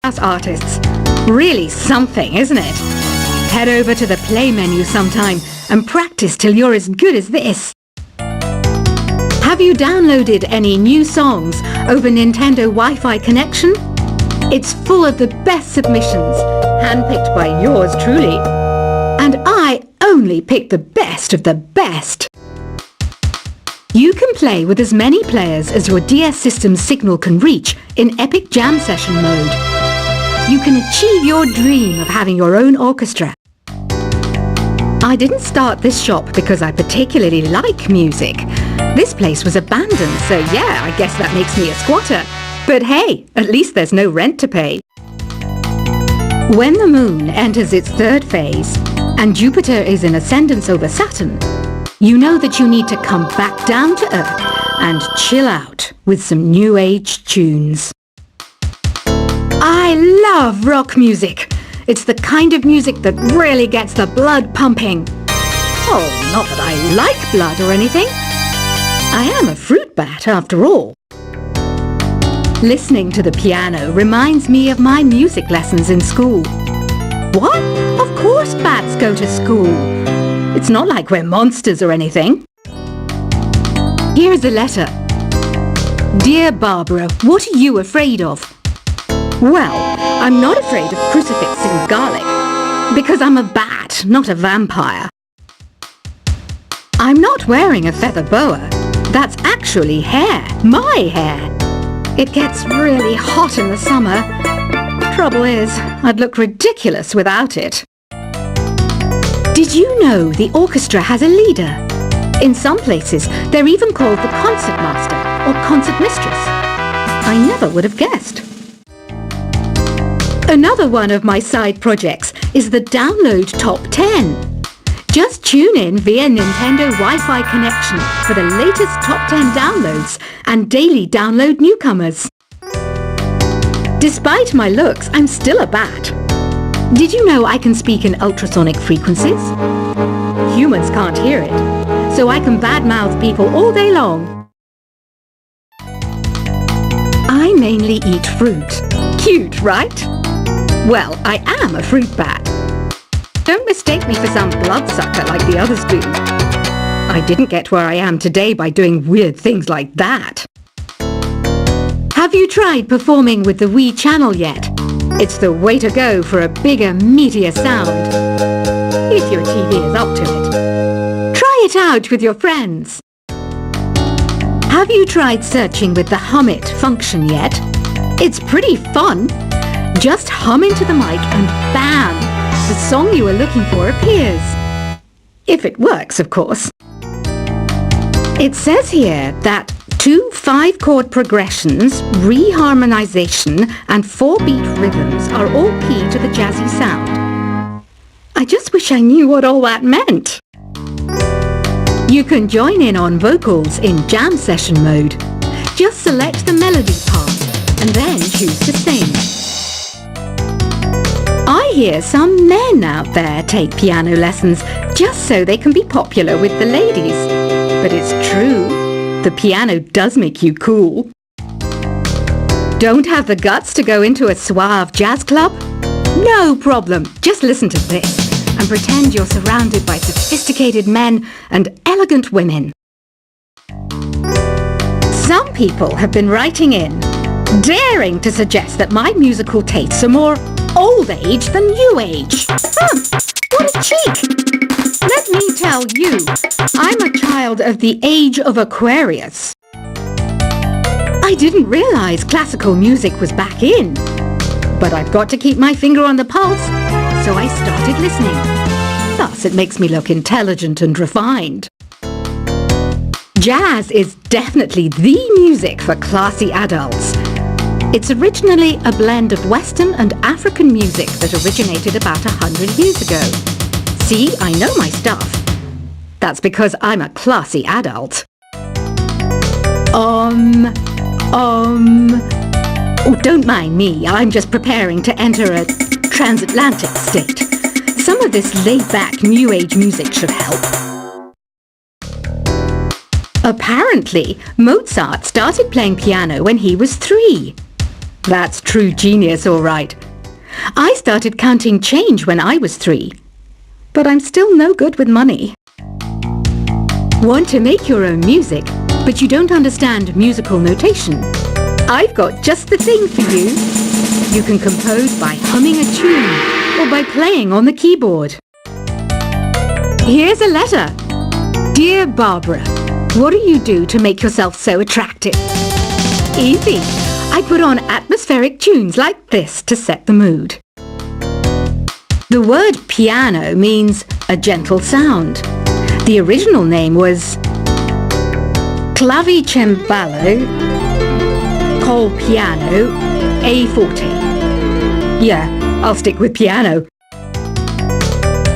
world-class artists. Really something, isn't it? Head over to the play menu sometime and practice till you're as good as this. Have you downloaded any new songs over Nintendo Wi-Fi connection? It's full of the best submissions, handpicked by yours truly. And I only pick the best of the best. You can play with as many players as your DS system's signal can reach in Epic Jam Session mode. You can achieve your dream of having your own orchestra. I didn't start this shop because I particularly like music. This place was abandoned, so yeah, I guess that makes me a squatter. But hey, at least there's no rent to pay. When the moon enters its third phase and Jupiter is in ascendance over Saturn, you know that you need to come back down to Earth and chill out with some new age tunes. I love rock music. It's the kind of music that really gets the blood pumping. Oh, not that I like blood or anything. I am a fruit bat after all. Listening to the piano reminds me of my music lessons in school. What? Of course bats go to school. It's not like we're monsters or anything. Here's a letter. Dear Barbara, what are you afraid of? Well, I'm not afraid of crucifix and garlic, because I'm a bat, not a vampire. I'm not wearing a feather boa. That's actually hair, my hair. It gets really hot in the summer. Trouble is, I'd look ridiculous without it. Did you know the orchestra has a leader? In some places, they're even called the concertmaster or concertmistress. I never would have guessed. Another one of my side projects is the Download Top 10. Just tune in via Nintendo Wi-Fi connection for the latest Top 10 downloads and daily download newcomers. Despite my looks, I'm still a bat. Did you know I can speak in ultrasonic frequencies? Humans can't hear it, so I can badmouth people all day long. I mainly eat fruit. Cute, right? Well, I am a fruit bat. Don't mistake me for some bloodsucker like the others do. I didn't get where I am today by doing weird things like that. Have you tried performing with the Wii channel yet? It's the way to go for a bigger, meatier sound. If your TV is up to it. Try it out with your friends. Have you tried searching with the Hum It function yet? It's pretty fun. Just hum into the mic and bam! The song you are looking for appears. If it works, of course. It says here that 2 5-chord progressions, reharmonization and 4-beat rhythms are all key to the jazzy sound. I just wish I knew what all that meant. You can join in on vocals in jam session mode. Just select the melody part and then choose to sing. I hear some men out there take piano lessons just so they can be popular with the ladies. But it's true, the piano does make you cool. Don't have the guts to go into a suave jazz club? No problem, just listen to this and pretend you're surrounded by sophisticated men and elegant women. Some people have been writing in, daring to suggest that my musical tastes are more old age than new age. What a cheek! Let me tell you, I'm a child of the age of Aquarius. I didn't realize classical music was back in, but I've got to keep my finger on the pulse, so I started listening. Thus, it makes me look intelligent and refined. Jazz is definitely the music for classy adults. It's originally a blend of Western and African music that originated about 100 years ago. See, I know my stuff. That's because I'm a classy adult. Oh, don't mind me. I'm just preparing to enter a transatlantic state. Some of this laid-back New Age music should help. Apparently, Mozart started playing piano when he was 3. That's true genius, all right. I started counting change when I was 3, but I'm still no good with money. Want to make your own music, but you don't understand musical notation? I've got just the thing for you. You can compose by humming a tune or by playing on the keyboard. Here's a letter. Dear Barbara, what do you do to make yourself so attractive? Easy. I put on atmospheric tunes like this to set the mood. The word piano means a gentle sound. The original name was clavicembalo col piano a forte. Yeah, I'll stick with piano.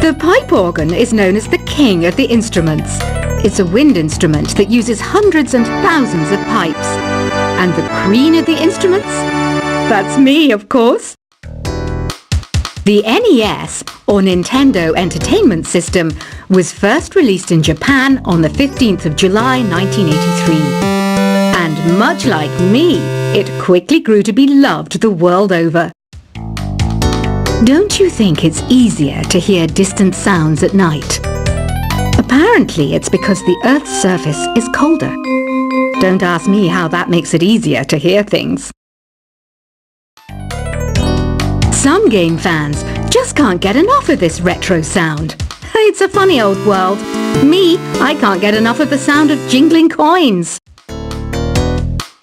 The pipe organ is known as the king of the instruments. It's a wind instrument that uses hundreds and thousands of pipes. And the queen of the instruments? That's me, of course. The NES, or Nintendo Entertainment System, was first released in Japan on the 15th of July 1983. And much like me, it quickly grew to be loved the world over. Don't you think it's easier to hear distant sounds at night? Apparently it's because the Earth's surface is colder. Don't ask me how that makes it easier to hear things. Some game fans just can't get enough of this retro sound. It's a funny old world. Me, I can't get enough of the sound of jingling coins.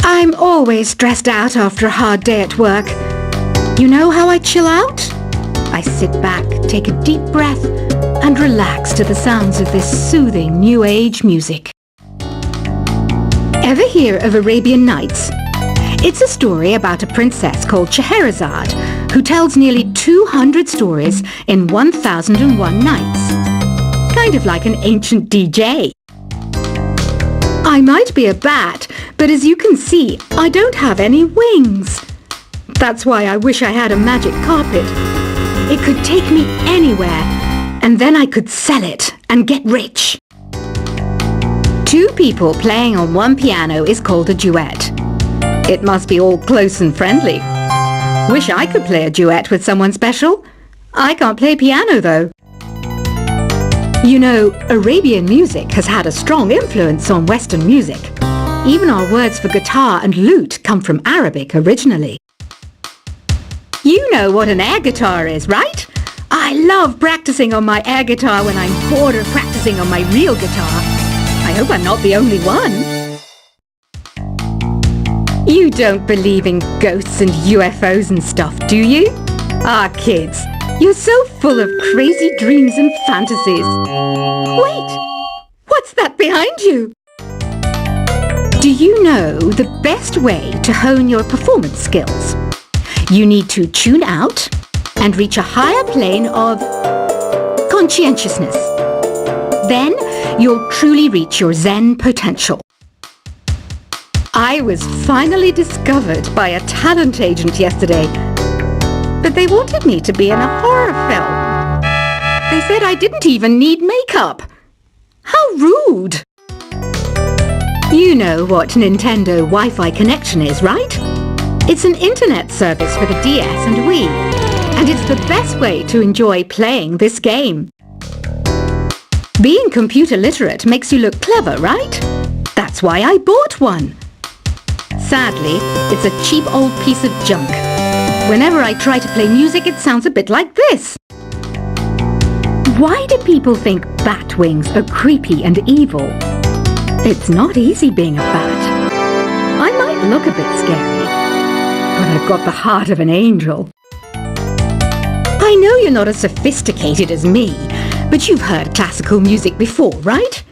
I'm always stressed out after a hard day at work. You know how I chill out? I sit back, take a deep breath, and relax to the sounds of this soothing new age music. Ever hear of Arabian Nights? It's a story about a princess called Scheherazade who tells nearly 200 stories in 1001 nights. Kind of like an ancient DJ. I might be a bat, but as you can see, I don't have any wings. That's why I wish I had a magic carpet. It could take me anywhere, and then I could sell it and get rich. 2 people playing on one piano is called a duet. It must be all close and friendly. Wish I could play a duet with someone special. I can't play piano though. You know, Arabian music has had a strong influence on Western music. Even our words for guitar and lute come from Arabic originally. You know what an air guitar is, right? I love practicing on my air guitar when I'm bored of practicing on my real guitar. I hope I'm not the only one. You don't believe in ghosts and UFOs and stuff, do you? Ah, kids, you're so full of crazy dreams and fantasies. Wait, what's that behind you? Do you know the best way to hone your performance skills? You need to tune out and reach a higher plane of conscientiousness. Then you'll truly reach your Zen potential. I was finally discovered by a talent agent yesterday, but they wanted me to be in a horror film. They said I didn't even need makeup. How rude! You know what Nintendo Wi-Fi connection is, right? It's an internet service for the DS and Wii, and it's the best way to enjoy playing this game. Being computer literate makes you look clever, right? That's why I bought one. Sadly, it's a cheap old piece of junk. Whenever I try to play music, it sounds a bit like this. Why do people think bat wings are creepy and evil? It's not easy being a bat. I might look a bit scary, but I've got the heart of an angel. I know you're not as sophisticated as me, but you've heard classical music before, right?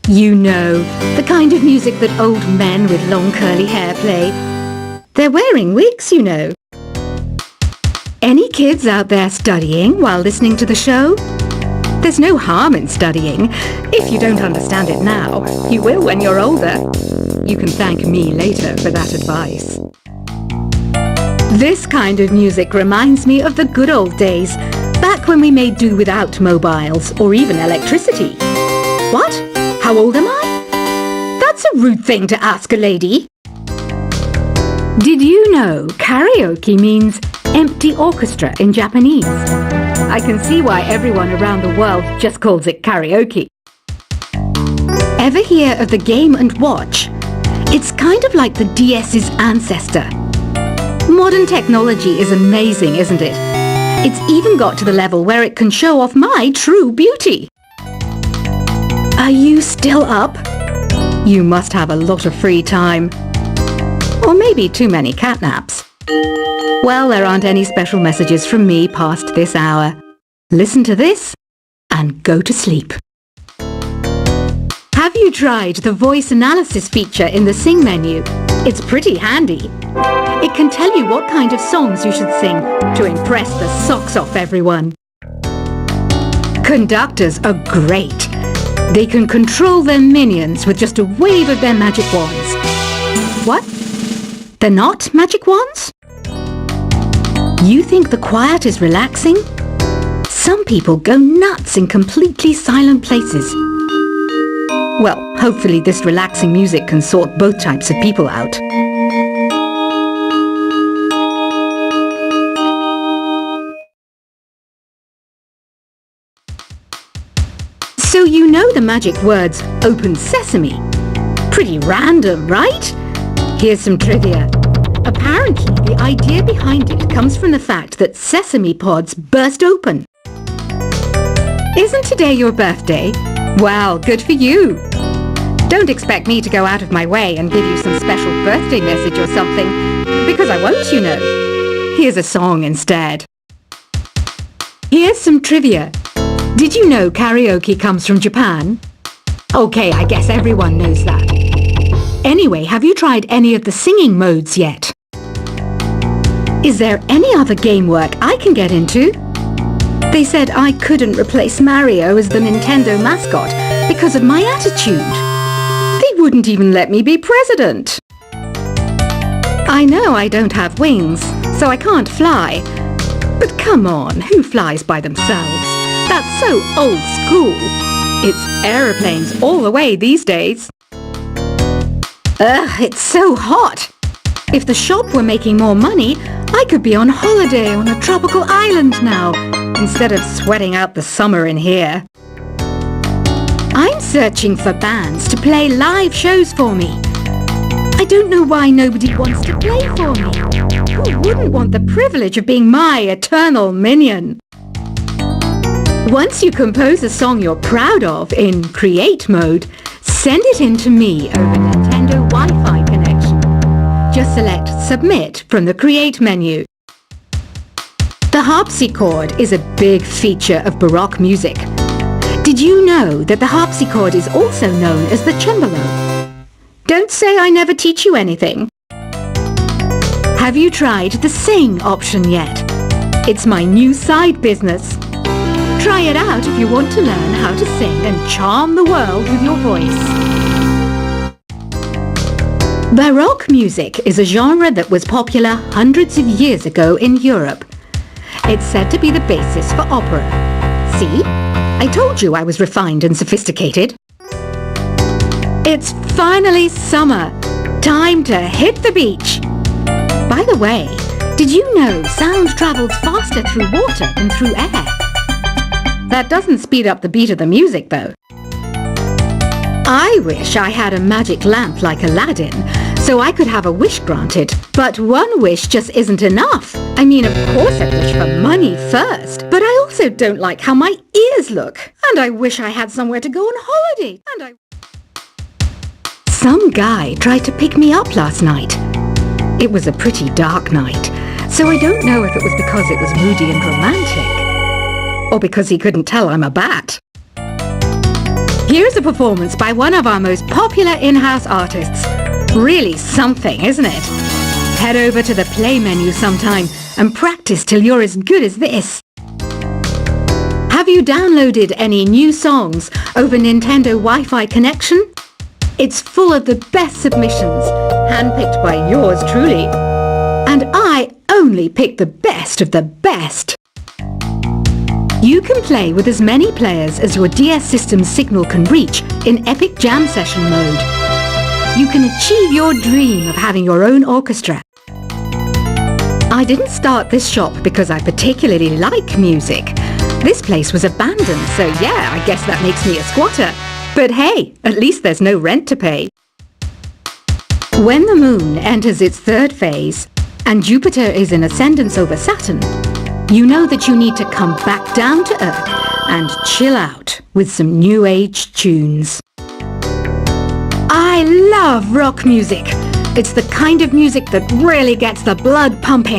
You know, the kind of music that old men with long curly hair play. They're wearing wigs, you know. Any kids out there studying while listening to the show? There's no harm in studying. If you don't understand it now, you will when you're older. You can thank me later for that advice. This kind of music reminds me of the good old days, back when we made do without mobiles or even electricity. What? How old am I? That's a rude thing to ask a lady. Did you know karaoke means empty orchestra in Japanese? I can see why everyone around the world just calls it karaoke. Ever hear of the Game & Watch? It's kind of like the DS's ancestor. Modern technology is amazing, isn't it? It's even got to the level where it can show off my true beauty. Are you still up? You must have a lot of free time. Or maybe too many catnaps. Well, there aren't any special messages from me past this hour. Listen to this and go to sleep. Have you tried the voice analysis feature in the Sing menu? It's pretty handy. It can tell you what kind of songs you should sing to impress the socks off everyone. Conductors are great. They can control their minions with just a wave of their magic wands. What? They're not magic wands? You think the quiet is relaxing? Some people go nuts in completely silent places. Well, hopefully this relaxing music can sort both types of people out. So you know the magic words "Open Sesame." Pretty random, right? Here's some trivia. Apparently, the idea behind it comes from the fact that sesame pods burst open. Isn't today your birthday? Well, good for you. Don't expect me to go out of my way and give you some special birthday message or something, because I won't, you know. Here's a song instead. Here's some trivia. Did you know karaoke comes from Japan? Okay, I guess everyone knows that. Anyway, have you tried any of the singing modes yet? Is there any other game work I can get into? They said I couldn't replace Mario as the Nintendo mascot because of my attitude. They wouldn't even let me be president. I know I don't have wings, so I can't fly. But come on, who flies by themselves? That's so old school. It's aeroplanes all the way these days. Ugh, it's so hot. If the shop were making more money, I could be on holiday on a tropical island now, instead of sweating out the summer in here. I'm searching for bands to play live shows for me. I don't know why nobody wants to play for me. Who wouldn't want the privilege of being my eternal minion? Once you compose a song you're proud of in Create mode, send it in to me over Nintendo Wi-Fi connection. Just select Submit from the Create menu. The harpsichord is a big feature of Baroque music. Did you know that the harpsichord is also known as the cembalo? Don't say I never teach you anything. Have you tried the Sing option yet? It's my new side business. Try it out if you want to learn how to sing and charm the world with your voice. Baroque music is a genre that was popular hundreds of years ago in Europe. It's said to be the basis for opera. See? I told you I was refined and sophisticated. It's finally summer. Time to hit the beach. By the way, did you know sound travels faster through water than through air? That doesn't speed up the beat of the music, though. I wish I had a magic lamp like Aladdin, so I could have a wish granted. But one wish just isn't enough. I mean, of course I'd wish for money first, but I also don't like how my ears look. And I wish I had somewhere to go on holiday. Some guy tried to pick me up last night. It was a pretty dark night, so I don't know if it was because it was moody and romantic, or because he couldn't tell I'm a bat. Here's a performance by one of our most popular in-house artists. Really something, isn't it? Head over to the play menu sometime and practice till you're as good as this. Have you downloaded any new songs over Nintendo Wi-Fi connection? It's full of the best submissions, handpicked by yours truly. And I only pick the best of the best. You can play with as many players as your DS system's signal can reach in Epic Jam Session mode. You can achieve your dream of having your own orchestra I didn't start this shop because I particularly like music. This place was abandoned, so yeah, I guess that makes me a squatter. But hey, at least there's no rent to pay. When the moon enters its third phase, and Jupiter is in ascendance over Saturn, you know that you need to come back down to Earth and chill out with some new age tunes. I love rock music. It's the kind of music that really gets the blood pumping.